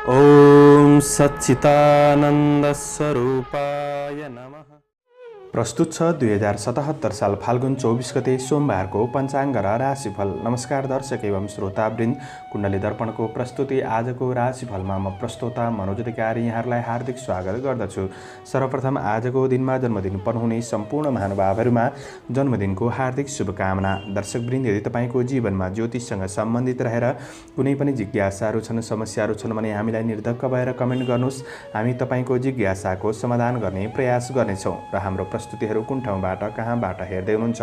ओम सच्चिदानंद स्वरूपाय नमः। प्रस्तुत छ 2077 साल फाल्गुन 24 गते सोमबारको पञ्चाङ्ग र राशिफल। नमस्कार दर्शक एवं श्रोतावृन्द, कुण्डली दर्पणको प्रस्तुति आजको राशिफलमा म प्रस्तोता मनोज अधिकारी यहाँहरूलाई हार्दिक स्वागत गर्दछु। सर्वप्रथम आजको दिनमा जन्मदिन पर्नुहुने सम्पूर्ण महानुभावहरूमा जन्मदिनको हार्दिक शुभकामना। दर्शकवृन्द, यदि तपाईँको जीवनमा ज्योतिषसँग सम्बन्धित रहेर कुनै पनि जिज्ञासाहरू छन्, समस्याहरू छन् भने हामीलाई निर्धक्क भएर कमेन्ट गर्नुहोस्। हामी तपाईँको जिज्ञासाको समाधान गर्ने प्रयास गर्नेछौँ र हाम्रो प्रस्तुतिहरू कुन ठाउँबाट कहाँबाट हेर्दै हुनुहुन्छ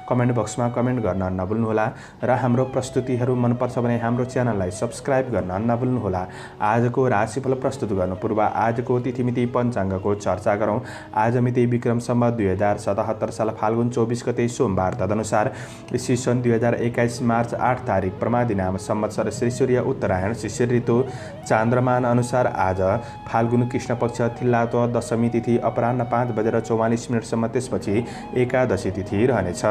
कमेन्ट बक्समा कमेन्ट गर्न नभुल्नुहोला र हाम्रो प्रस्तुतिहरू मनपर्छ भने हाम्रो च्यानललाई सब्स्क्राइब गर्न नभुल्नुहोला। आजको राशिफल प्रस्तुत गर्नु पूर्व आजको तिथिमिति पञ्चाङ्गको चर्चा गरौँ। आज मिति विक्रम सम्वत 2077 साल फाल्गुन 24 गते सोमबार, तदनुसार ईस्वी सन् 2021 मार्च 8 तारिक प्रमादिनाम संवत्सर श्री सूर्य उत्तरायण शिशिर ऋतु चान्द्रमान अनुसार आज फाल्गुन कृष्ण पक्ष थिल्लात्व दशमी तिथि अपराह्न 5:44 त्यसपछि एकादशी तिथि रहनेछ।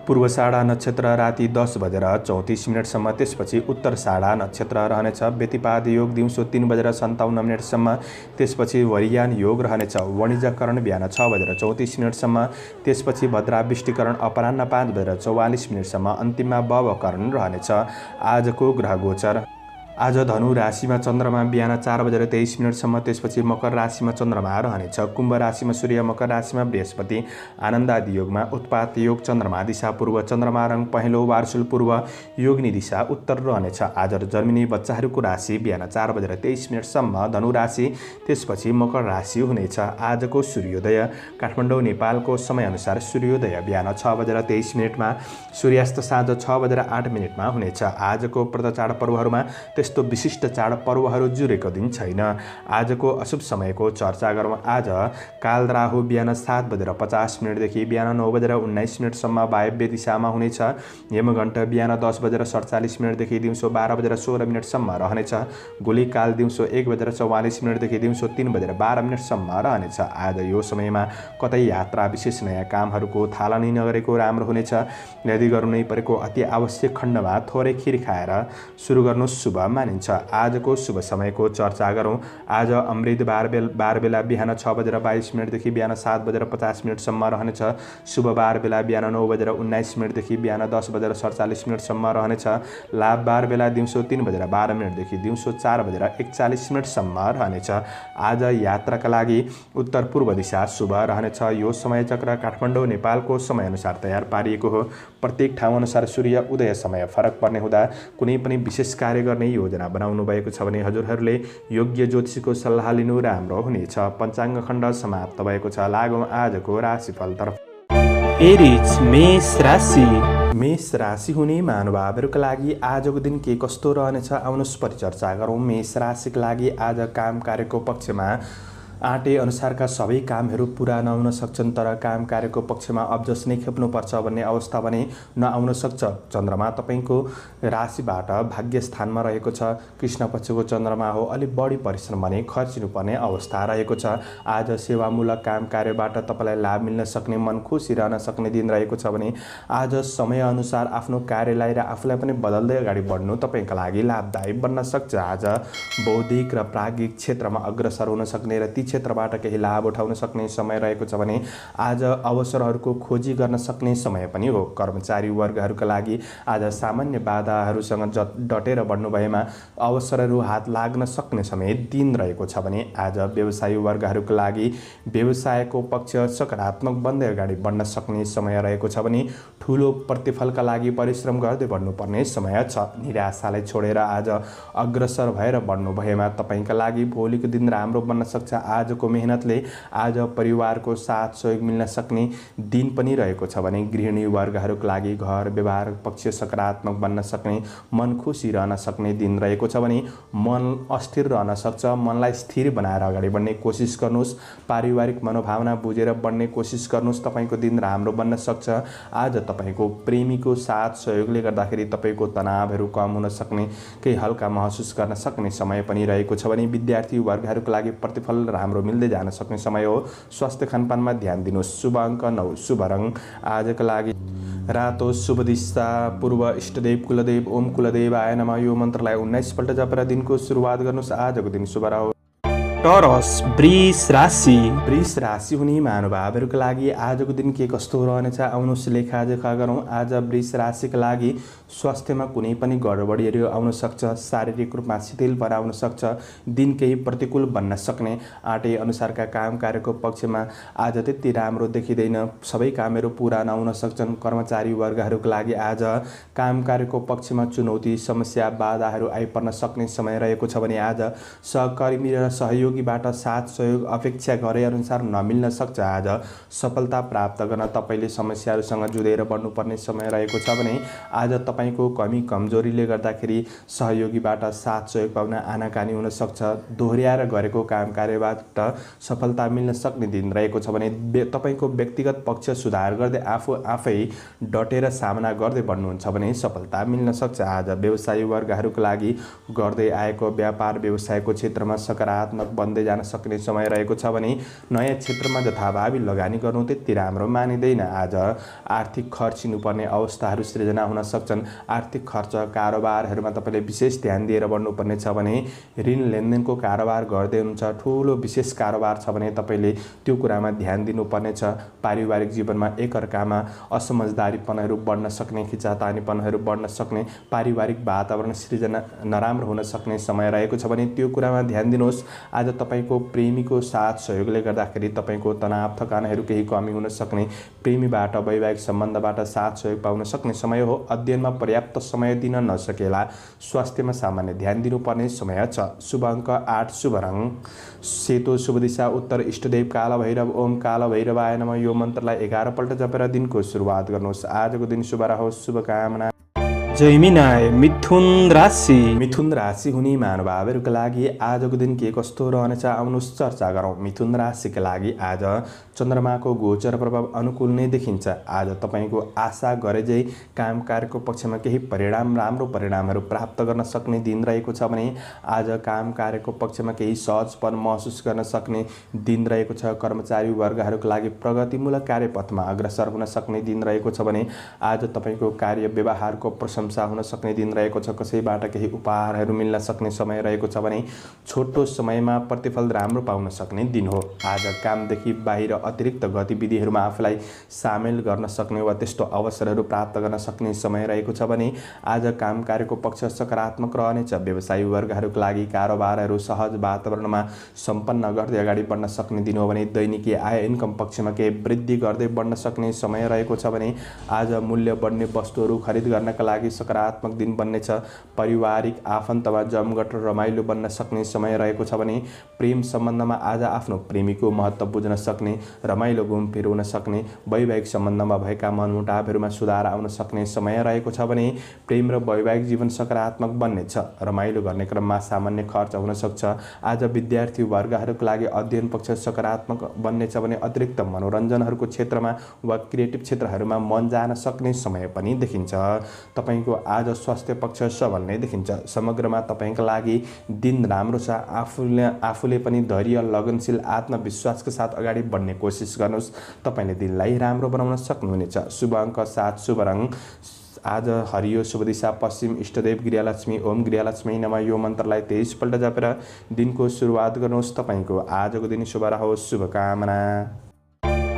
पूर्वषाढा नक्षत्र राति 10:34 त्यसपछि उत्तरषाढा नक्षत्र रहनेछ। व्यतिपात योग दिउँसो 3:57 त्यसपछि वरियान योग रहनेछ। वणिजकरण बिहान 6:34 त्यसपछि भद्राविष्टिकरण अपराह्न 5:44 अन्तिममा भवकरण रहनेछ। आजको ग्रह गोचर: आज धनु राशिमा चन्द्रमा बिहान 4:23 त्यसपछि मकर राशिमा चन्द्रमा रहनेछ। कुम्भ राशिमा सूर्य, मकर राशिमा बृहस्पति। आनन्दादि योगमा उत्पात योग, चन्द्रमा दिशा पूर्व, चन्द्रमा रङ पहेँलो, वार्षुल पूर्व, योगिनी दिशा उत्तर रहनेछ। आज जन्मिने बच्चाहरूको राशि बिहान 4:23 धनु राशि, त्यसपछि मकर राशि हुनेछ। आजको सूर्योदय: काठमाडौँ नेपालको समयअनुसार सूर्योदय बिहान 6:23 सूर्यास्त साँझ 6:08 हुनेछ। आजको व्रत चाड पर्वहरूमा त्यस्तो विशिष्ट चाड पर्वहरू जुरेको दिन छैन। आजको अशुभ समयको चर्चा गरौँ। आज काल राहु बिहान 7:50 देखि बिहान 9:19 वायव्य दिशामा हुनेछ। यमघण्ट बिहान 10:47 देखि दिउँसो 12:16 रहनेछ। गोली काल दिउँसो 1:44 देखि दिउँसो 3:12 रहनेछ। आज यो समयमा कतै यात्रा विशेष नयाँ कामहरूको थालनी नगरेको राम्रो हुनेछ। यदि गर्नु नै परेको अति आवश्यक खण्डमा थोरै खिर खाएर सुरु गर्नु शुभ मानिन्छ। आजको शुभ समयको चर्चा गरौँ। आज अमृत बार बेला बिहान 6:22 देखि बिहान 7:50 रहनेछ। शुभ बार बेला बिहान 9:19 देखि बिहान 10:47 रहनेछ। लाभ बार बेला दिउँसो 3:12 देखि दिउँसो 4:41 रहनेछ। आज यात्राका लागि उत्तर पूर्व दिशा शुभ रहनेछ। यो समय चक्र काठमाडौँ नेपालको समयअनुसार तयार पारिएको हो। प्रत्येक ठाउँ अनुसार सूर्य उदय समय फरक पर्ने हुँदा कुनै पनि विशेष कार्य गर्ने योजना बनाउनु भएको छ भने हजुरहरूले योग्य ज्योतिषीको सल्लाह लिनु राम्रो हुनेछ। पञ्चाङ्ग खण्ड समाप्त भएको छ। लागौँ आजको राशिफलतर्फ। एरिज मेष राशि। मेष राशि हुने महानुभावहरूका लागि आजको दिन के कस्तो रहनेछ आउनुहोस् परिचर्चा गरौँ। मेष राशिका लागि आज काम कार्यको पक्षमा आँटे अनुसारका सबै कामहरू पुरा नहुन सक्छन्, तर काम कार्यको पक्षमा अब्जस नै खेप्नुपर्छ भन्ने अवस्था भने नआउन सक्छ। चन्द्रमा तपाईँको राशिबाट भाग्य स्थानमा रहेको छ। कृष्ण पक्षको चन्द्रमा हो। अलिक बढी परिश्रम भने खर्चिनुपर्ने अवस्था रहेको छ। आज सेवामूलक काम कार्यबाट तपाईँलाई लाभ मिल्न सक्ने, मन खुसी रहन सक्ने दिन रहेको छ भने आज समयअनुसार आफ्नो कार्यलाई र आफूलाई पनि बदल्दै अगाडि बढ्नु तपाईँका लागि लाभदायी बन्न सक्छ। आज बौद्धिक र प्राज्ञिक क्षेत्रमा अग्रसर हुन सक्ने र ती क्षेत्रबाट केही लाभ उठाउन सक्ने समय रहेको छ भने आज अवसरहरूको खोजी गर्न सक्ने समय पनि हो। कर्मचारी वर्गहरूका लागि आज सामान्य बाधाहरूसँग डटेर बढ्नु भएमा अवसरहरू हात लाग्न सक्ने समय दिन रहेको छ भने आज व्यवसायी वर्गहरूका लागि व्यवसायको पक्ष सकारात्मक बन्दै अगाडि बढ्न सक्ने समय रहेको छ भने ठुलो प्रतिफलका लागि परिश्रम गर्दै बढ्नुपर्ने समय छ। निराशालाई छोडेर आज अग्रसर भएर बढ्नु भएमा तपाईँका लागि भोलिको दिन राम्रो बन्न सक्छ। आजको मेहनतले आज परिवारको साथ सहयोग मिल्न सक्ने दिन पनि रहेको छ भने गृहिणी वर्गहरूका लागि घर व्यवहार पक्ष सकारात्मक बन्न सक्ने, मन खुसी रहन सक्ने दिन रहेको छ भने मन अस्थिर रहन सक्छ। मनलाई स्थिर बनाएर अगाडि बढ्ने कोसिस गर्नुहोस्। पारिवारिक मनोभावना बुझेर बढ्ने कोसिस गर्नुहोस्। तपाईँको दिन राम्रो बन्न सक्छ। आज तपाईँको प्रेमीको साथ सहयोगले गर्दाखेरि तपाईँको तनावहरू कम हुन सक्ने, केही हल्का महसुस गर्न सक्ने समय पनि रहेको छ भने विद्यार्थी वर्गहरूका लागि प्रतिफल राम्रो मिल्दै जान सक्ने समय हो। स्वास्थ्य खानपानमा ध्यान दिनुहोस्। शुभ अङ्क 9, शुभ रङ आजका लागि रातो, शुभ दिशा पूर्व, इष्टदेव कुलदेव ओम कुलदेवाय नमः यो मन्त्रलाई 19 पल्ट जपेर दिनको सुरुवात गर्नुहोस्। आजको दिन शुभ रह्यो। टरस वृष राशि। वृष राशि हुने महानुभावहरूका लागि आजको दिन के कस्तो रहनेछ आउनुहोस् लेखाजोखा गरौँ। आज वृष राशिका लागि स्वास्थ्यमा कुनै पनि गडबडीहरू आउन सक्छ। शारीरिक रूपमा शिथिलपना आउन सक्छ। दिन केही प्रतिकूल बन्न सक्ने आँटे अनुसारका काम कार्यको पक्षमा आज त्यति राम्रो देखिँदैन। सबै कामहरू पुरा नहुन सक्छन्। कर्मचारी वर्गहरूका लागि आज काम कार्यको पक्षमा चुनौती समस्या बाधाहरू आइपर्न सक्ने समय रहेको छ भने आज सहकर्मी र सहयोगीबाट साथ सहयोग अपेक्षा गरे अनुसार नमिल्न सक्छ। आज सफलता प्राप्त गर्न तपाईँले समस्याहरूसँग जुधेर बढ्नुपर्ने समय रहेको छ भने आज तपाईँको कमी कमजोरीले गर्दाखेरि सहयोगीबाट साथ सहयोग पाउन आनाकानी हुन सक्छ। दोहोर्याएर गरेको काम कार्यबाट सफलता मिल्न सक्ने दिन रहेको छ भने तपाईँको व्यक्तिगत पक्ष सुधार गर्दै आफै डटेर सामना गर्दै बढ्नुहुन्छ भने सफलता मिल्न सक्छ। आज व्यवसायी वर्गहरूका लागि गर्दै आएको व्यापार व्यवसायको क्षेत्रमा सकारात्मक बन्दै जान सक्ने समय रहेको छ भने नयाँ क्षेत्रमा जथाभावी लगानी गर्नु त्यति राम्रो मानिँदैन। आज आर्थिक खर्चिनुपर्ने अवस्थाहरू सृजना हुन सक्छन्। आर्थिक खर्च कारोबारहरूमा तपाईँले विशेष ध्यान दिएर बढ्नुपर्ने छ भने ऋण लेनदेनको कारोबार गर्दै हुनुहुन्छ। ठुलो विशेष कारोबार छ भने तपाईँले त्यो कुरामा ध्यान दिनुपर्ने छ। पारिवारिक जीवनमा एकअर्कामा असमझदारीपनहरू बढ्न सक्ने, खिचातानीपनहरू बढ्न सक्ने, पारिवारिक वातावरण सृजना नराम्रो हुन सक्ने समय रहेको छ भने त्यो कुरामा ध्यान दिनुहोस्। आज तपाईँको प्रेमीको साथ सहयोगले गर्दाखेरि तपाईँको तनाव थकानहरू केही कमी हुन सक्ने, प्रेमीबाट वैवाहिक सम्बन्धबाट साथ सहयोग पाउन सक्ने समय हो। अध्ययनमा पर्याप्त समय दिन नसकेला स्वास्थ्यमा सामान्य ध्यान दिनुपर्ने समय छ। शुभ अङ्क 8, शुभ रङ सेतो, शुभ दिशा उत्तर, इष्टदेव काल भैरव ओम काल भैरवाय नमः यो मन्त्रलाई 11 पल्ट जपेर दिनको सुरुवात गर्नुहोस्। आजको दिन शुभ रहोस्। शुभकामना। जैमिनाय मिथुन राशि। मिथुन राशि हुने महानुभावहरूका लागि आजको दिन के कस्तो रहनेछ आउनुहोस् चर्चा गरौँ। मिथुन राशिका लागि आज चन्द्रमाको गोचर प्रभाव अनुकूल नै देखिन्छ। आज तपाईँको आशा गरेझै काम कार्यको पक्षमा केही राम्रो परिणामहरू प्राप्त गर्न सक्ने दिन रहेको छ भने आज काम कार्यको पक्षमा केही सहजपन महसुस गर्न सक्ने दिन रहेको छ। कर्मचारी वर्गहरूका लागि प्रगतिमूलक कार्यपथमा अग्रसर हुन सक्ने दिन रहेको छ भने आज तपाईँको कार्य व्यवहारको प्रशंसा हुन सक्ने दिन रहेको छ। कसैबाट केही उपहारहरू मिल्न सक्ने समय रहेको छ भने छोटो समयमा प्रतिफल राम्रो पाउन सक्ने दिन हो। आज कामदेखि बाहिर अतिरिक्त गतिविधिहरूमा आफूलाई सामेल गर्न सक्ने वा त्यस्तो अवसरहरू प्राप्त गर्न सक्ने समय रहेको छ भने आज काम कार्यको पक्ष सकारात्मक रहनेछ। व्यवसायी वर्गहरूका लागि कारोबारहरू सहज वातावरणमा सम्पन्न गर्दै अगाडि बढ्न सक्ने दिन हो भने दैनिकी आय इन्कम पक्षमा केही वृद्धि गर्दै बढ्न सक्ने समय रहेको छ भने आज मूल्य बढ्ने वस्तुहरू खरिद गर्नका लागि सकारात्मक दिन बन्नेछ। पारिवारिक आफन्तमा जमघट र रमाइलो बन्न सक्ने समय रहेको छ भने प्रेम सम्बन्धमा आज आफ्नो प्रेमीको महत्त्व बुझ्न सक्ने, रमाइलो घुमफिर हुन सक्ने, वैवाहिक सम्बन्धमा भएका मनमुटावहरूमा सुधार आउन सक्ने समय रहेको छ भने प्रेम र वैवाहिक जीवन सकारात्मक बन्नेछ। रमाइलो गर्ने क्रममा सामान्य खर्च हुन सक्छ। आज विद्यार्थी वर्गहरूका लागि अध्ययन पक्ष सकारात्मक बन्नेछ भने अतिरिक्त मनोरञ्जनहरूको क्षेत्रमा वा क्रिएटिभ क्षेत्रहरूमा मन जान सक्ने समय पनि देखिन्छ। तपाईँको आज स्वास्थ्य पक्ष सबल नै देखिन्छ। समग्रमा तपाईँका लागि दिन राम्रो छ। आफूले पनि धैर्य, लगनशील, आत्मविश्वासका साथ अगाडि बढ्ने कोसिस गर्नुहोस्। तपाईँले दिनलाई राम्रो बनाउन सक्नुहुनेछ। शुभ अङ्क 7, शुभ रङ आज हरियो, शुभ दिशा पश्चिम, इष्टदेव गृहलक्ष्मी ओम गृहलक्ष्मी नमः यो मन्त्रलाई 23 पल्ट जपेर दिनको सुरुवात गर्नुहोस्। तपाईँको आजको दिन शुभ रहोस्। शुभकामना।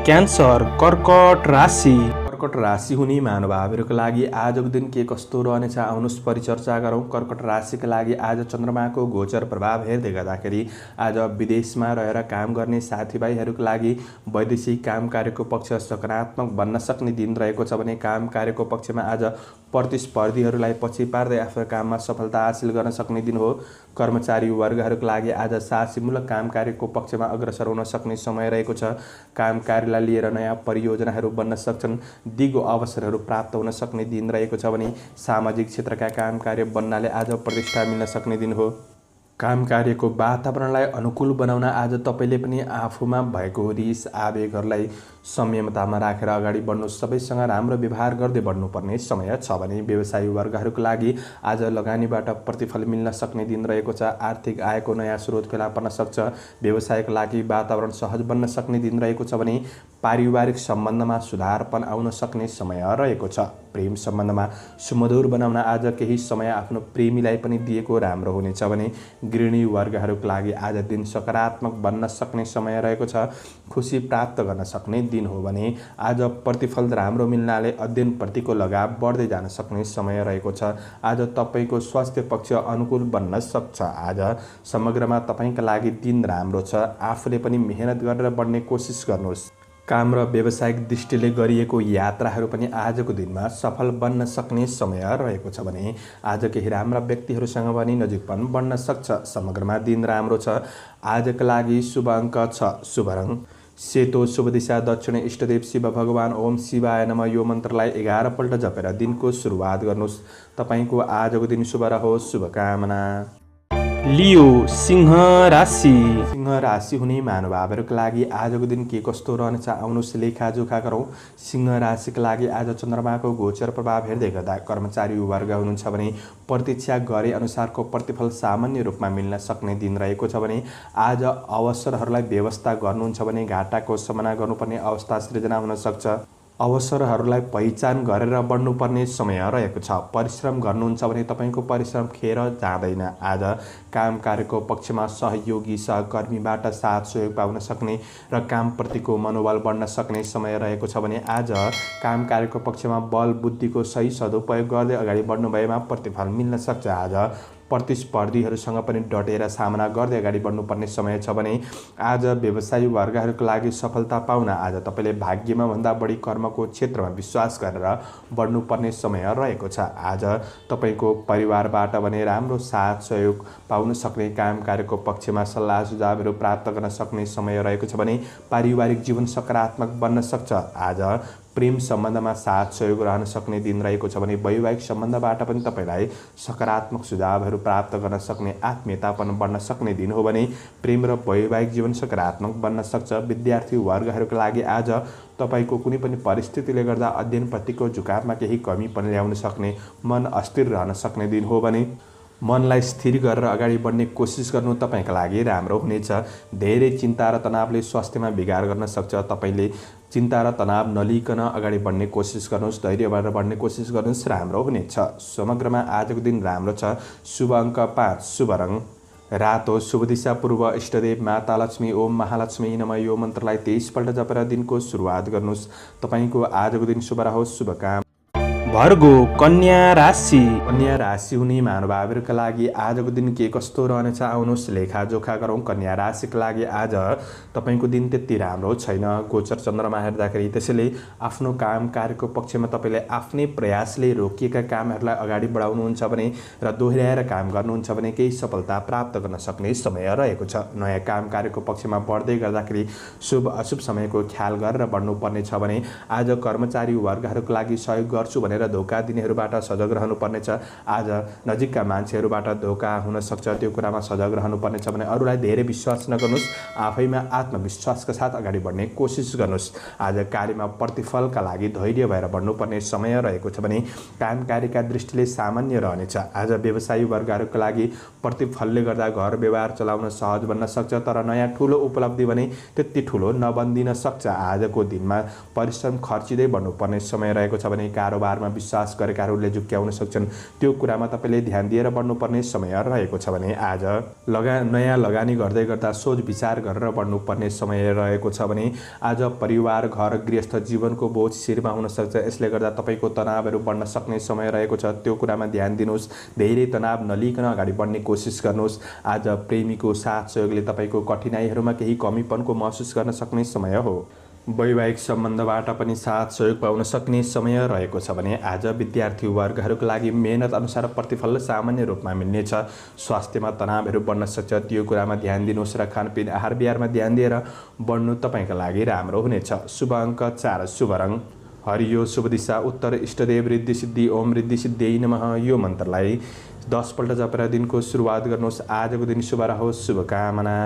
क्यान्सर कर्कट राशि। कर्कट राशि हुने महानुभावहरूका लागि आजको दिन के कस्तो रहनेछ आउनुहोस् परिचर्चा गरौँ। कर्कट राशिका लागि आज चन्द्रमाको गोचर प्रभाव हेर्दै गर्दाखेरि आज विदेशमा रहेर काम गर्ने साथीभाइहरूका लागि वैदेशिक काम कार्यको पक्ष सकारात्मक बन्न सक्ने दिन रहेको छ भने काम कार्यको पक्षमा आज प्रतिस्पर्धीहरूलाई पछि पार्दै आफ्नो काममा सफलता हासिल गर्न सक्ने दिन हो। कर्मचारी वर्गहरूका लागि आज साहसीमूलक काम कार्यको पक्षमा अग्रसर हुन सक्ने समय रहेको छ। काम कार्यलाई लिएर नयाँ परियोजनाहरू बन्न सक्छन्। दिगो अवसरहरू प्राप्त हुन सक्ने दिन रहेको छ भने सामाजिक क्षेत्रका काम कार्य बन्नाले आज प्रतिष्ठा मिल्न सक्ने दिन हो। काम कार्यको वातावरणलाई अनुकूल बनाउन आज तपाईँले पनि आफूमा भएको रिस आवेगहरूलाई संयमतामा राखेर अगाडि बढ्नु, सबैसँग राम्रो व्यवहार गर्दै बढ्नुपर्ने समय छ भने व्यवसायी वर्गहरूको लागि आज लगानीबाट प्रतिफल मिल्न सक्ने दिन रहेको छ। आर्थिक आयको नयाँ स्रोत फेला पर्न सक्छ। व्यवसायको लागि वातावरण सहज बन्न सक्ने दिन रहेको छ भने पारिवारिक सम्बन्धमा सुधारपन आउन सक्ने समय रहेको छ। प्रेम सम्बन्धमा सुमधुर बनाउन आज केही समय आफ्नो प्रेमीलाई पनि दिएको राम्रो हुनेछ भने गृहिणी वर्गहरूको लागि आज दिन सकारात्मक बन्न सक्ने समय रहेको छ। खुसी प्राप्त गर्न सक्ने दिन हो भने आज प्रतिफल राम्रो मिल्नाले अध्ययनप्रतिको लगाव बढ्दै जान सक्ने समय रहेको छ। आज तपाईँको स्वास्थ्य पक्ष अनुकूल बन्न सक्छ। आज समग्रमा तपाईँका लागि दिन राम्रो छ। आफूले पनि मेहनत गरेर बढ्ने कोसिस गर्नुहोस्। काम र व्यावसायिक दृष्टिले गरिएको यात्राहरू पनि आजको दिनमा सफल बन्न सक्ने समय रहेको छ भने आज केही राम्रा व्यक्तिहरूसँग पनि नजिकपन बढ्न सक्छ। समग्रमा दिन राम्रो छ। आजका लागि शुभ अङ्क छ शुभ रङ सेतो, शुभ दिशा दक्षिण, इष्टदेव शिव भगवान ओम शिवाय नमः यो मन्त्रलाई 11 पल्ट जपेर दिनको सुरुवात गर्नुहोस्। तपाईँको आजको दिन शुभ रहोस्। शुभकामना। लियो सिंह राशि। सिंह राशि हुने महानुभावहरूका लागि आजको दिन के कस्तो रहनेछ आउनुहोस् लेखाजोखा गरौँ। सिंह राशिका लागि आज चन्द्रमाको गोचर प्रभाव हेर्दै गर्दा कर्मचारी वर्ग हुनुहुन्छ भने प्रतीक्षा गरे अनुसारको प्रतिफल सामान्य रूपमा मिल्न सक्ने दिन रहेको छ भने आज अवसरहरूलाई व्यवस्था गर्नुहुन्छ भने घाटाको सामना गर्नुपर्ने अवस्था सृजना हुन सक्छ। अवसरहरूलाई पहिचान गरेर बढ्नुपर्ने समय रहेको छ। परिश्रम गर्नुहुन्छ भने तपाईँको परिश्रम खेर जाँदैन। आज काम कार्यको पक्षमा सहयोगी सहकर्मीबाट साथ सहयोग पाउन सक्ने र कामप्रतिको मनोबल बढ्न सक्ने समय रहेको छ भने आज काम कार्यको पक्षमा बल बुद्धिको सही सदुपयोग गर्दै अगाडि बढ्नु भएमा प्रतिफल मिल्न सक्छ। आज प्रतिस्पर्धीहरूसँग पनि डटेर सामना गर्दै अगाडि बढ्नुपर्ने समय छ भने आज व्यवसायी वर्गहरूको लागि सफलता पाउन आज तपाईँले भाग्यमा भन्दा बढी कर्मको क्षेत्रमा विश्वास गरेर बढ्नुपर्ने समय रहेको छ। आज तपाईँको परिवारबाट भने राम्रो साथ सहयोग पाउन सक्ने, काम कार्यको पक्षमा सल्लाह सुझावहरू प्राप्त गर्न सक्ने समय रहेको छ भने पारिवारिक जीवन सकारात्मक बन्न सक्छ। आज प्रेम सम्बन्धमा साथ सहयोग रहन सक्ने दिन रहेको छ भने वैवाहिक सम्बन्धबाट पनि तपाईँलाई सकारात्मक सुझावहरू प्राप्त गर्न सक्ने, आत्मीयता पनि बढ्न सक्ने दिन हो भने प्रेम र वैवाहिक जीवन सकारात्मक बन्न सक्छ। विद्यार्थी वर्गहरूका लागि आज तपाईँको कुनै पनि परिस्थितिले गर्दा अध्ययनप्रतिको झुकावमा केही कमी पनि ल्याउन सक्ने, मन अस्थिर रहन सक्ने दिन हो भने मनलाई स्थिर गरेर अगाडि बढ्ने कोसिस गर्नु तपाईँका लागि राम्रो हुनेछ। धेरै चिन्ता र तनावले स्वास्थ्यमा बिगार गर्न सक्छ। तपाईँले चिन्ता र तनाव नलिकन अगाडि बढ्ने कोसिस गर्नुहोस्, धैर्य भएर बढ्ने कोसिस गर्नुहोस्, राम्रो हुनेछ। समग्रमा आजको दिन राम्रो छ। शुभ अङ्क 5 शुभ रङ रातो, शुभ दिशा पूर्व, इष्टदेव माता लक्ष्मी ओम महालक्ष्मी नमः यो मन्त्रलाई 23 पल्ट जपेर दिनको सुरुवात गर्नुहोस्। तपाईँको आजको दिन शुभ रहोस्। शुभकामना। भर्गो कन्या राशि। कन्या राशि हुने महानुभावहरूका लागि आजको दिन के कस्तो रहनेछ आउनुहोस् लेखाजोखा गरौँ। कन्या राशिका लागि आज तपाईँको दिन त्यति राम्रो छैन। गोचर चन्द्रमा हेर्दाखेरि त्यसैले आफ्नो काम कार्यको पक्षमा तपाईँले आफ्नै प्रयासले रोकिएका कामहरूलाई अगाडि बढाउनुहुन्छ भने र दोहोऱ्याएर काम गर्नुहुन्छ भने केही सफलता प्राप्त गर्न सक्ने समय रहेको छ। नयाँ काम कार्यको पक्षमा बढ्दै गर्दाखेरि शुभ अशुभ समयको ख्याल गरेर बढ्नुपर्ने छ भने आज कर्मचारी वर्गहरूको लागि सहयोग गर्छु भनेर धोका दिनेहरूबाट सजग रहनुपर्नेछ। आज नजिकका मान्छेहरूबाट धोका हुन सक्छ, त्यो कुरामा सजग रहनुपर्नेछ भने अरूलाई धेरै विश्वास नगर्नुहोस्, आफैमा आत्मविश्वासका साथ अगाडि बढ्ने कोसिस गर्नुहोस्। आज कार्यमा प्रतिफलका लागि धैर्य भएर बढ्नुपर्ने समय रहेको छ भने काम कार्यका दृष्टिले सामान्य रहनेछ। आज व्यवसायी वर्गहरूका लागि प्रतिफलले गर्दा घर व्यवहार चलाउन सहज बन्न सक्छ, तर नयाँ ठुलो उपलब्धि भने त्यति ठुलो नबन्दिन सक्छ। आजको दिनमा परिश्रम खर्चिँदै बढ्नुपर्ने समय रहेको छ भने कारोबारमा विश्वास गरेकाहरूले झुक्क्याउन सक्छन्, त्यो कुरामा तपाईँले ध्यान दिएर बढ्नुपर्ने समय रहेको छ भने आज नयाँ लगानी गर्दै गर्दा सोच विचार गरेर बढ्नुपर्ने समय रहेको छ भने आज परिवार घर गृहस्थ जीवनको बोझ शिरमा हुन सक्छ। यसले गर्दा तपाईँको तनावहरू बढ्न सक्ने समय रहेको छ, त्यो कुरामा ध्यान दिनुहोस्। धेरै तनाव नलिकन अगाडि बढ्ने कोसिस गर्नुहोस्। आज प्रेमीको साथ सहयोगले तपाईँको कठिनाइहरूमा केही कमीपनको महसुस गर्न सक्ने समय हो। वैवाहिक सम्बन्धबाट पनि साथ सहयोग पाउन सक्ने समय रहेको छ भने आज विद्यार्थी वर्गहरूको लागि मेहनत अनुसार प्रतिफल सामान्य रूपमा मिल्नेछ। स्वास्थ्यमा तनावहरू बढ्न सक्छ, त्यो कुरामा ध्यान दिनुहोस् र खानपिन आहार विहारमा ध्यान दिएर बढ्नु तपाईँका लागि राम्रो हुनेछ। शुभ अङ्क 4 शुभ रङ हरियो, शुभ दिशा उत्तर, इष्टदेव रिद्धि सिद्धि ओम रिद्धि सिद्धियै नमः यो मन्त्रलाई 10 पल्ट जपेर दिनको सुरुवात गर्नुहोस्। आजको दिन शुभ रहोस्। शुभकामना।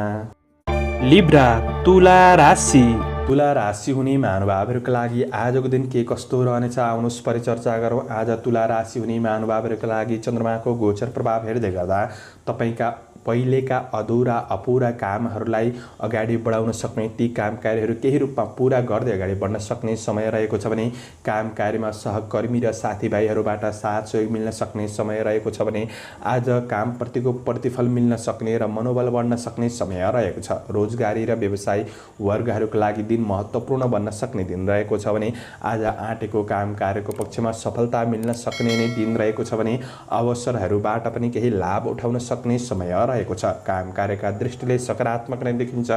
लिब्रा तुला राशि। तुला राशि हुने महानुभावहरूका लागि आजको दिन के कस्तो रहनेछ आउनुहोस् परिचर्चा गरौँ। आज तुला राशि हुने महानुभावहरूका लागि चन्द्रमाको गोचर प्रभाव हेर्दै गर्दा तपाईँका पहिलेका अधुरा अपुरा कामहरूलाई अगाडि बढाउन सक्ने, ती काम कार्यहरू केही रूपमा पुरा गर्दै अगाडि बढ्न सक्ने समय रहेको छ भने काम कार्यमा सहकर्मी र साथीभाइहरूबाट साथ सहयोग मिल्न सक्ने समय रहेको छ भने आज कामप्रतिको प्रतिफल मिल्न सक्ने र मनोबल बढ्न सक्ने समय रहेको छ। रोजगारी र व्यवसाय वर्गहरूका लागि दिन महत्त्वपूर्ण बन्न सक्ने दिन रहेको छ भने आज आँटेको काम कार्यको पक्षमा सफलता मिल्न सक्ने नै दिन रहेको छ भने अवसरहरूबाट पनि केही लाभ उठाउन सक्ने समय रहेको छ। काम कार्यका दृष्टिले सकारात्मक नै देखिन्छ।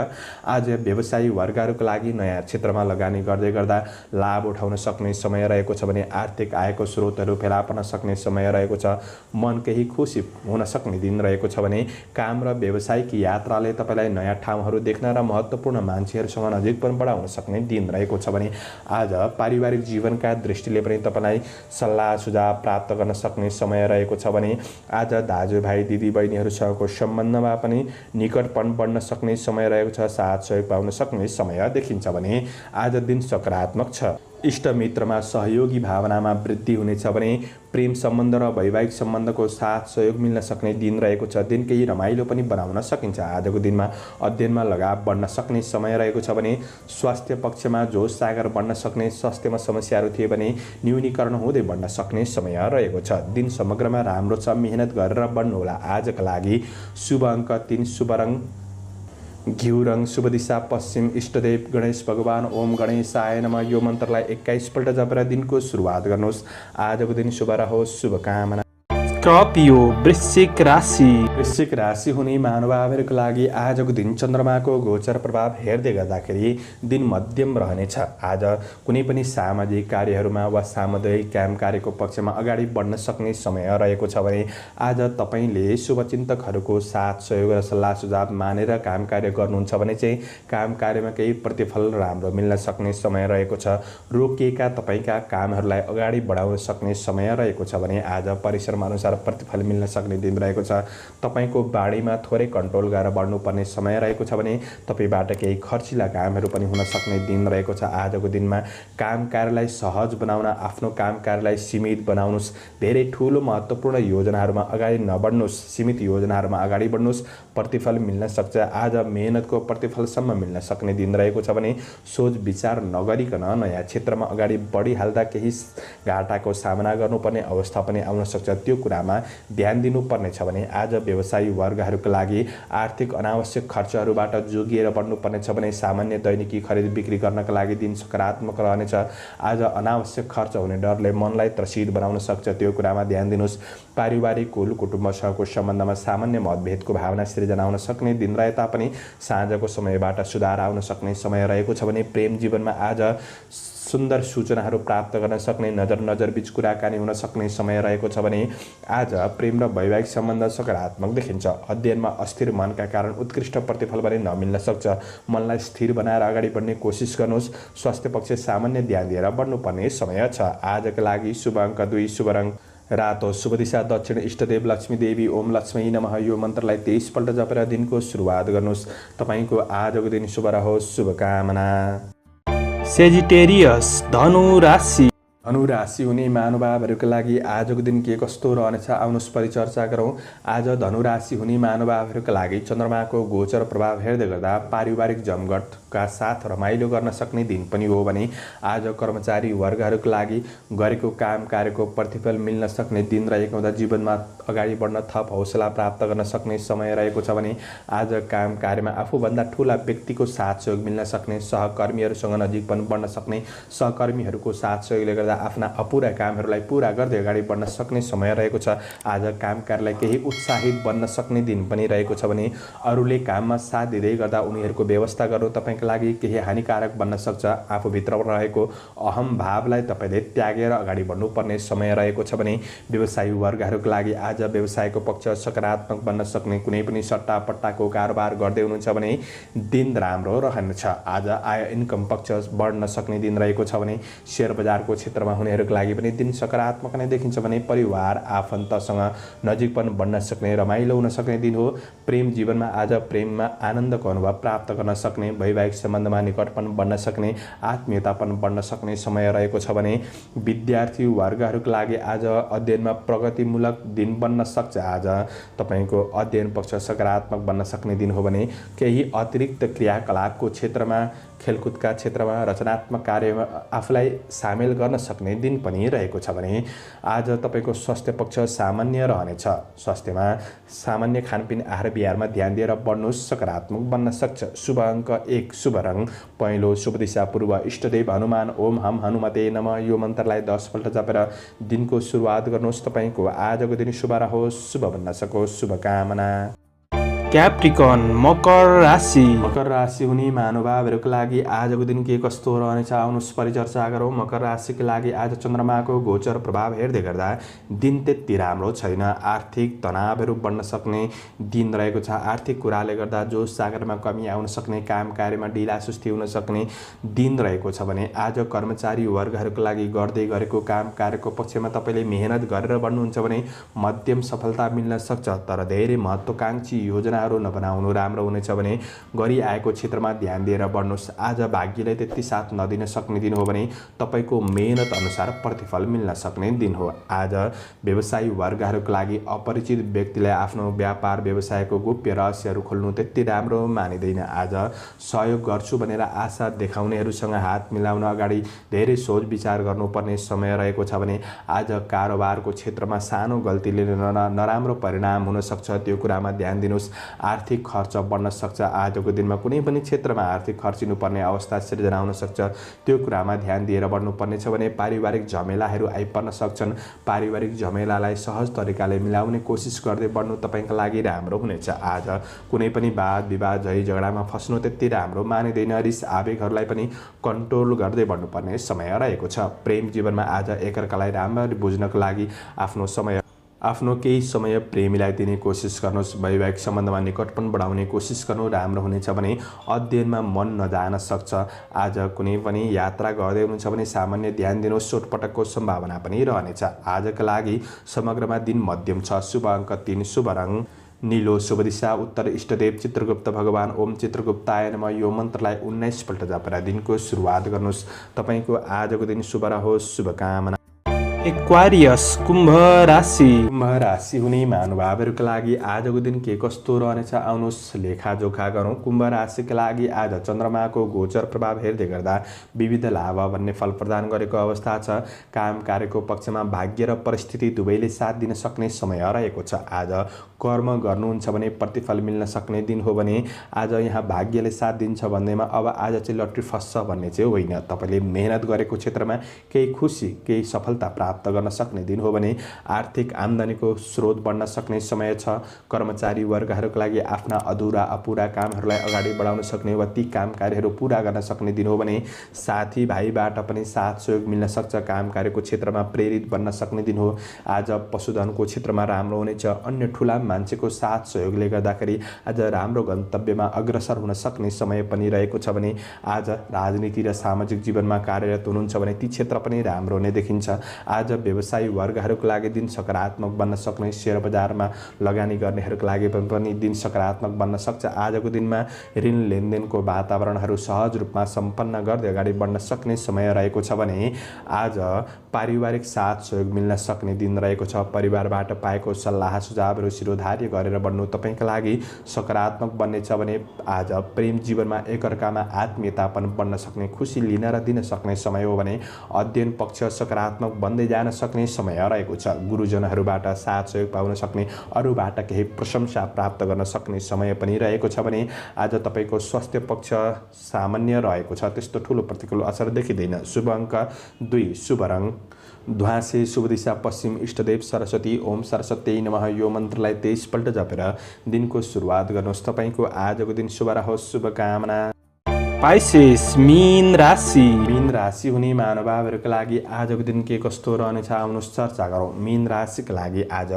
आज व्यवसायी वर्गहरूका लागि नयाँ क्षेत्रमा लगानी गर्दै गर्दा लाभ उठाउन सक्ने समय रहेको छ भने आर्थिक आयको स्रोतहरू फेला पर्न सक्ने समय रहेको छ। मन केही खुसी हुन सक्ने दिन रहेको छ भने काम र व्यवसायिक यात्राले तपाईँलाई नयाँ ठाउँहरू देख्न र महत्त्वपूर्ण मान्छेहरूसँग नजिक पनि बढाउन सक्ने दिन रहेको छ भने आज पारिवारिक जीवनका दृष्टिले पनि तपाईँलाई सल्लाह सुझाव प्राप्त गर्न सक्ने समय रहेको छ भने आज दाजुभाइ दिदीबहिनीहरूसँगको सम्बन्धमा पनि निकटपन बढ्न सक्ने समय रहेको छ। साथ सहयोग पाउन सक्ने समय देखिन्छ भने आज दिन सकारात्मक छ। इष्टमित्रमा सहयोगी भावनामा वृद्धि हुनेछ भने प्रेम सम्बन्ध र वैवाहिक सम्बन्धको साथ सहयोग मिल्न सक्ने दिन रहेको छ। दिन केही रमाइलो पनि बनाउन सकिन्छ। आजको दिनमा अध्ययनमा लगाव बढ्न सक्ने समय रहेको छ भने स्वास्थ्य पक्षमा जोस जागर बढ्न सक्ने, स्वास्थ्यमा समस्याहरू थिए भने न्यूनीकरण हुँदै बढ्न सक्ने समय रहेको छ। दिन समग्रमा राम्रो छ। मेहनत गरेर बढ्नुहोला। आजका लागि शुभ अङ्क 3, शुभ रङ घिउ रङ, शुभ दिशा पश्चिम, इष्टदेव गणेश भगवान। ओम गणेशाय नमः। यो मन्त्रलाई 21 पल्ट जपेर दिनको सुरुवात गर्नुहोस्। आजको दिन शुभ रहोस्। शुभकामना। स्कर्पियो वृश्चिक राशि। वृश्चिक राशि हुने महानुभावहरूको लागि आजको दिन चन्द्रमाको गोचर प्रभाव हेर्दै गर्दाखेरि दिन मध्यम रहनेछ। आज कुनै पनि सामाजिक कार्यहरूमा वा सामुदायिक काम कार्यको पक्षमा अगाडि बढ्न सक्ने समय रहेको छ भने आज तपाईँले शुभचिन्तकहरूको साथ सहयोग र सल्लाह सुझाव मानेर काम कार्य गर्नुहुन्छ भने चाहिँ काम कार्यमा केही प्रतिफल राम्रो मिल्न सक्ने समय रहेको छ। रोकिएका तपाईँका कामहरूलाई अगाडि बढाउन सक्ने समय रहेको छ भने आज परिश्रम अनुसार प्रतिफल मिल्न सक्ने दिन रहेको छ। तपाईँको बाढीमा थोरै कन्ट्रोल गरेर बढ्नुपर्ने समय रहेको छ भने तपाईँबाट केही खर्चिला कामहरू पनि हुन सक्ने दिन रहेको छ। आजको दिनमा काम कार्यलाई सहज बनाउन, आफ्नो काम कार्यलाई सीमित बनाउनुहोस्। धेरै ठुलो महत्त्वपूर्ण योजनाहरूमा अगाडि नबढ्नुहोस्। सीमित योजनाहरूमा अगाडि बढ्नुहोस्। प्रतिफल मिल्न सक्छ। आज मेहनतको प्रतिफलसम्म मिल्न सक्ने दिन रहेको छ भने सोच विचार नगरिकन नयाँ क्षेत्रमा अगाडि बढिहाल्दा केही घाटाको सामना गर्नुपर्ने अवस्था पनि आउन सक्छ। त्यो कुरामा ध्यान दिनुपर्नेछ भने आज व्यवसायी वर्गहरूका लागि आर्थिक अनावश्यक खर्चहरूबाट जोगिएर बढ्नुपर्नेछ भने सामान्य दैनिकी खरिद बिक्री गर्नका लागि दिन सकारात्मक रहनेछ। आज अनावश्यक खर्च हुने डरले मनलाई त्रसित बनाउन सक्छ। त्यो कुरामा ध्यान दिनुहोस्। पारिवारिक कुल कुटुम्बसँगको सम्बन्धमा सामान्य मतभेदको भावना सृजना हुन सक्ने दिन रहे तापनि साँझको समयबाट सुधार आउन सक्ने समय रहेको छ भने प्रेम जीवनमा आज सुन्दर सूचनाहरू प्राप्त गर्न सक्ने, नजरबीच कुराकानी हुन सक्ने समय रहेको छ भने आज प्रेम र वैवाहिक सम्बन्ध सकारात्मक देखिन्छ। अध्ययनमा अस्थिर मनका कारण उत्कृष्ट प्रतिफल पनि नमिल्न सक्छ। मनलाई स्थिर बनाएर अगाडि बढ्ने कोसिस गर्नुहोस्। स्वास्थ्य पक्ष सामान्य ध्यान दिएर बढ्नुपर्ने समय छ। आजका लागि शुभ अङ्क 2, शुभ रङ रातो, शुभ दिशा दक्षिण, इष्टदेव लक्ष्मी देवी। ओम लक्ष्मी नमः। यो मन्त्रलाई 23 पल्ट जपेर दिनको सुरुवात गर्नुहोस्। तपाईँको आजको दिन शुभ रहोस्। शुभकामना। सेजिटेरियस धनु राशि। धनु राशि हुने महानुभावहरूका लागि आजको दिन के कस्तो रहनेछ आउनुहोस् परिचर्चा गरौँ। आज धनु राशि हुने महानुभावहरूका लागि चन्द्रमाको गोचर प्रभाव हेर्दै गर्दा पारिवारिक जमघटका साथ रमाइलो गर्न सक्ने दिन पनि हो भने आज कर्मचारी वर्गहरूका लागि गरेको काम कार्यको प्रतिफल मिल्न सक्ने दिन रहेको हुँदा जीवनमा अगाडि बढ्न थप हौसला प्राप्त गर्न सक्ने समय रहेको छ भने आज काम कार्यमा आफूभन्दा ठुला व्यक्तिको साथ सहयोग मिल्न सक्ने, सहकर्मीहरूसँग नजिक पनि बढ्न सक्ने, सहकर्मीहरूको साथ सहयोगले गर्दा आफ्ना अपुरा कामहरूलाई पुरा गर्दै अगाडि बढ्न सक्ने समय रहेको छ। आज काम कार्यलाई केही उत्साहित बन्न सक्ने दिन पनि रहेको छ भने अरूले काममा साथ दिँदै गर्दा उनीहरूको व्यवस्था गर्नु तपाईँको लागि केही हानिकारक बन्न सक्छ। आफूभित्र रहेको अहम भावलाई तपाईँले त्यागेर अगाडि बढ्नुपर्ने समय रहेको छ भने व्यवसायी वर्गहरूका लागि आज व्यवसायको पक्ष सकारात्मक बन्न सक्ने, कुनै पनि सट्टापट्टाको कारोबार गर्दै हुनुहुन्छ भने दिन राम्रो रहनेछ। आज आय इन्कम पक्ष बढ्न सक्ने दिन रहेको छ भने सेयर बजारको क्षेत्र क्षेत्रमा हुनेहरूका लागि पनि दिन सकारात्मक नै देखिन्छ भने परिवार आफन्तसँग नजिकपन बन्न सक्ने, रमाइलो हुन सक्ने दिन हो। प्रेम जीवनमा आज प्रेममा आनन्दको अनुभव प्राप्त गर्न सक्ने, वैवाहिक सम्बन्धमा निकटपन बन्न सक्ने, आत्मीयतापन बन्न सक्ने समय रहेको छ भने विद्यार्थी वर्गहरूका लागि आज अध्ययनमा प्रगतिमूलक दिन बन्न सक्छ। आज तपाईँको अध्ययन पक्ष सकारात्मक बन्न सक्ने दिन हो भने केही अतिरिक्त क्रियाकलापको क्षेत्रमा, खेलकुदका क्षेत्रमा, रचनात्मक कार्यमा आफूलाई सामेल गर्न सक्ने दिन पनि रहेको छ भने आज तपाईँको स्वास्थ्य पक्ष सामान्य रहनेछ। स्वास्थ्यमा सामान्य खानपिन, आहार विहारमा ध्यान दिएर बढ्नुहोस्, सकारात्मक बन्न सक्छ। शुभ अङ्क 1, शुभ रङ पहेँलो, शुभ दिशा पूर्व, इष्टदेव हनुमान ओम हम हनुमते नमः यो मन्त्रलाई 10 पल्ट जपेर दिनको सुरुवात गर्नुहोस्। तपाईँको आजको दिन शुभ रहोस्, शुभ बन्न सकोस्, शुभकामना। क्याप्रिकन मकर राशि। मकर राशि हुने महानुभावहरूको लागि आजको दिन के कस्तो रहनेछ आउनुहोस् परिचर्चा गरौँ। मकर राशिको लागि आज चन्द्रमाको गोचर प्रभाव हेर्दै गर्दा दिन त्यति राम्रो छैन। आर्थिक तनावहरू बढ्न सक्ने दिन रहेको छ। आर्थिक कुराले गर्दा जोस जागरमा कमी आउन सक्ने, काम कार्यमा ढिलासुस्ती हुन सक्ने दिन रहेको छ भने आज कर्मचारी वर्गहरूको लागि गर्दै गरेको काम कार्यको पक्षमा तपाईँले मेहनत गरेर बढ्नुहुन्छ भने मध्यम सफलता मिल्न सक्छ। तर धेरै महत्त्वाकांक्षी योजना नबनाउनु राम्रो हुनेछ भने गरिआएको क्षेत्रमा ध्यान दिएर बढ्नुहोस्। आज भाग्यले त्यति साथ नदिन सक्ने दिन हो भने तपाईँको मेहनत अनुसार प्रतिफल मिल्न सक्ने दिन हो। आज व्यवसायी वर्गहरूको लागि अपरिचित व्यक्तिलाई आफ्नो व्यापार व्यवसायको गोप्य रहस्यहरू खोल्नु त्यति राम्रो मानिँदैन। आज सहयोग गर्छु भनेर आशा देखाउनेहरूसँग हात मिलाउन अगाडि धेरै सोच विचार गर्नुपर्ने समय रहेको छ भने आज कारोबारको क्षेत्रमा सानो गल्तीले नराम्रो परिणाम हुन सक्छ, त्यो कुरामा ध्यान दिनुहोस्। आर्थिक खर्च बढ्न सक्छ। आजको दिनमा कुनै पनि क्षेत्रमा आर्थिक खर्चिनुपर्ने अवस्था सिर्जना हुन सक्छ, त्यो कुरामा ध्यान दिएर बढ्नुपर्ने छ भने पारिवारिक झमेलाहरू आइपर्न सक्छन्। पारिवारिक झमेलालाई सहज तरिकाले मिलाउने कोसिस गर्दै बढ्नु तपाईँका लागि राम्रो हुनेछ। आज कुनै पनि वाद विवाद झै झगडामा फस्नु त्यति राम्रो मानिँदैन। रिस आवेगहरूलाई पनि कन्ट्रोल गर्दै बढ्नुपर्ने समय रहेको छ। प्रेम जीवनमा आज एकअर्कालाई राम्ररी बुझ्नको लागि आफ्नो केही समय प्रेमीलाई दिने कोसिस गर्नुहोस्। वैवाहिक सम्बन्धमा निकटपन बढाउने कोसिस गर्नु राम्रो हुनेछ भने अध्ययनमा मन नजान सक्छ। आज कुनै पनि यात्रा गर्दै हुनुहुन्छ भने सामान्य ध्यान दिनुहोस्, चोटपटकको सम्भावना पनि रहनेछ। आजका लागि समग्रमा दिन मध्यम छ। शुभ अङ्क 3, शुभ रङ नीलो, शुभ दिशा उत्तर, इष्टदेव चित्रगुप्त भगवान ओम चित्रगुप्ताय नमः यो मन्त्रलाई 19 पल्ट जपेर दिनको सुरुवात गर्नुहोस्। तपाईँको आजको दिन शुभ रहोस्, शुभकामना। एक्वारियस कुम्भ राशि। कुम्भ राशि हुने महानुभावहरूका लागि आजको दिन के कस्तो रहनेछ आउनुहोस् लेखाजोखा गरौँ। कुम्भ राशिका लागि आज चन्द्रमाको गोचर प्रभाव हेर्दै गर्दा विविध लाभ भन्ने फल प्रदान गरेको अवस्था छ। काम कार्यको पक्षमा भाग्य र परिस्थिति दुवैले साथ दिन सक्ने समय रहेको छ। आज कर्म गर्नुहुन्छ भने प्रतिफल मिल्न सक्ने दिन हो भने आज यहाँ भाग्यले साथ दिन्छ भन्दैमा अब आज चाहिँ लट्री फस्छ भन्ने चाहिँ होइन। तपाईँले मेहनत गरेको क्षेत्रमा केही खुसी, केही सफलता प्राप्त गर्न सक्ने दिन हो भने आर्थिक आम्दानीको स्रोत बढ्न सक्ने समय छ। कर्मचारी वर्गहरूका लागि आफ्ना अधुरा अपुरा कामहरूलाई अगाडि बढाउन सक्ने वा ती काम कार्यहरू पुरा गर्न सक्ने दिन हो भने साथीभाइबाट पनि साथ सहयोग मिल्न सक्छ। काम कार्यको क्षेत्रमा प्रेरित बन्न सक्ने दिन हो। आज पशुधनको क्षेत्रमा राम्रो हुनेछ। अन्य ठुला मान्छेको साथ सहयोगले गर्दाखेरि आज राम्रो गन्तव्यमा अग्रसर हुन सक्ने समय पनि रहेको छ भने आज राजनीति र सामाजिक जीवनमा कार्यरत हुनुहुन्छ भने ती क्षेत्र पनि राम्रो हुने देखिन्छ। आज व्यवसायी वर्गहरूको लागि दिन सकारात्मक बन्न सक्ने, शेयर बजारमा लगानी गर्नेहरूको लागि पनि दिन सकारात्मक बन्न सक्छ। आजको दिनमा ऋण लेनदेनको वातावरणहरू सहज रूपमा सम्पन्न गर्दै अगाडि बढ्न सक्ने समय रहेको छ भने आज पारिवारिक साथ सहयोग मिल्न सक्ने दिन रहेको छ। परिवारबाट पाएको सल्लाह सुझावहरू शिरोधार्य गरेर बढ्नु तपाईँका लागि सकारात्मक बन्नेछ भने आज प्रेम जीवनमा एकअर्कामा आत्मीयतापन बन्न सक्ने, खुसी लिन र दिन सक्ने समय हो भने अध्ययन पक्ष सकारात्मक बन्दै जान सक्ने समय रहेको छ। गुरुजनहरूबाट साथ सहयोग पाउन सक्ने, अरूबाट केही प्रशंसा प्राप्त गर्न सक्ने समय पनि रहेको छ भने आज तपाईँको स्वास्थ्य पक्ष सामान्य रहेको छ, त्यस्तो ठुलो प्रतिकूल असर देखिँदैन। शुभ अङ्क 2, शुभ रङ ध्वाँसे, शुभ दिशा पश्चिम, इष्टदेव सरस्वती ओम सरस्वती नमः यो मन्त्रलाई 23 पल्ट जपेर दिनको सुरुवात गर्नुहोस्। तपाईँको आजको दिन शुभ रहोस्, शुभकामना। पाइसेस मीन राशि। मीन राशि हुने महानुभावहरूका लागि आजको दिन के कस्तो रहनेछ आउनुहोस् चर्चा गरौँ। मीन राशिका लागि आज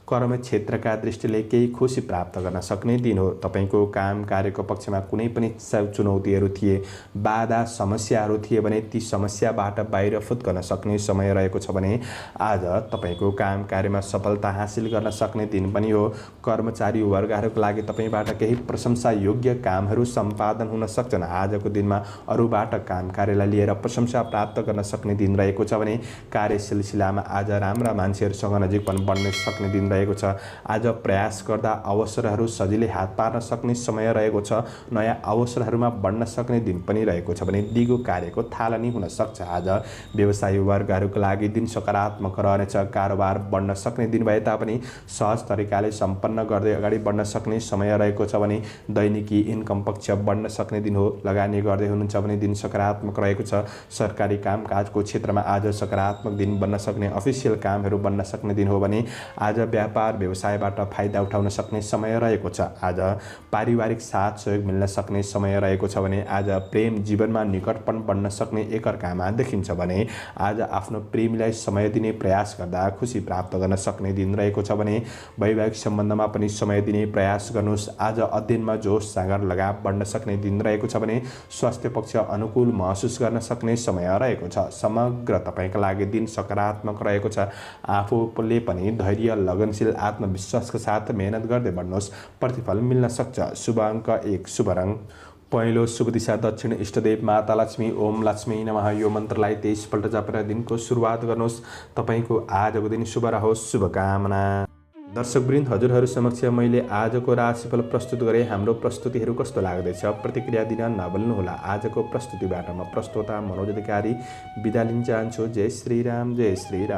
कर्म क्षेत्रका दृष्टिले केही खुसी प्राप्त गर्न सक्ने दिन हो। तपाईँको काम कार्यको पक्षमा कुनै पनि चुनौतीहरू थिए, बाधा समस्याहरू थिए भने ती समस्याबाट बाहिर फुत्कन सक्ने समय रहेको छ भने आज तपाईँको काम कार्यमा सफलता हासिल गर्न सक्ने दिन पनि हो। कर्मचारी वर्गहरूको लागि तपाईँबाट केही प्रशंसा योग्य कामहरू सम्पादन हुन सक्छन्। आजको दिनमा अरूबाट काम कार्यलाई लिएर प्रशंसा प्राप्त गर्न सक्ने दिन रहेको छ भने कार्य सिलसिलामा आज राम्रा मान्छेहरूसँग नजिकपन बढ्न सक्ने दिन रहेको छ। आज प्रयास गर्दा अवसरहरू सजिलै हात पार्न सक्ने समय रहेको छ। नयाँ अवसरहरूमा बढ्न सक्ने दिन पनि रहेको छ भने दिगो कार्यको थालनी हुन सक्छ। आज व्यवसायी वर्गहरूको लागि दिन सकारात्मक रहनेछ। कारोबार बढ्न सक्ने दिन भए तापनि सहज तरिकाले सम्पन्न गर्दै अगाडि बढ्न सक्ने समय रहेको छ भने दैनिकी इन्कम पक्ष बढ्न सक्ने दिन हो। लगानी गर्दै हुनुहुन्छ भने दिन सकारात्मक रहेको छ। सरकारी कामकाजको क्षेत्रमा आज सकारात्मक दिन बन्न सक्ने, अफिसियल कामहरू बन्न सक्ने दिन हो भने आज व्यापार व्यवसायबाट फाइदा उठाउन सक्ने समय रहेको छ। आज पारिवारिक साथ सहयोग मिल्न सक्ने समय रहेको छ भने आज प्रेम जीवनमा निकटपन बढ्न सक्ने एकअर्कामा देखिन्छ भने आज आफ्नो प्रेमीलाई समय दिने प्रयास गर्दा खुसी प्राप्त गर्न सक्ने दिन रहेको छ भने वैवाहिक सम्बन्धमा पनि समय दिने प्रयास गर्नुहोस्। आज अध्ययनमा जोस जाँगर लगाव बढ्न सक्ने दिन रहेको छ भने स्वास्थ्य पक्ष अनुकूल महसुस गर्न सक्ने समय रहेको छ। समग्र तपाईँका लागि दिन सकारात्मक रहेको छ। आफूले पनि धैर्य, लगनशील, आत्मविश्वासका साथ मेहनत गर्दै बढ्नुहोस्, प्रतिफल मिल्न सक्छ। शुभ अङ्क 1, शुभ रङ पहेँलो, शुभ दिशा दक्षिण, इष्टदेव माता लक्ष्मी। ओम लक्ष्मी नमः यो मन्त्रलाई 23 पल्ट जपेर दिनको सुरुवात गर्नुहोस्। तपाईँको आजको दिन शुभ रहोस्। शुभकामना। दर्शकवृन्द, हजुरहरू समक्ष मैले आजको राशिफल प्रस्तुत गरेँ। हाम्रो प्रस्तुतिहरू कस्तो लाग्दैछ प्रतिक्रिया दिन नभुल्नुहोला। आजको प्रस्तुतिबाट म प्रस्तोता मनोज अधिकारी बिदा लिन चाहन्छु। जय श्रीराम, जय श्रीराम।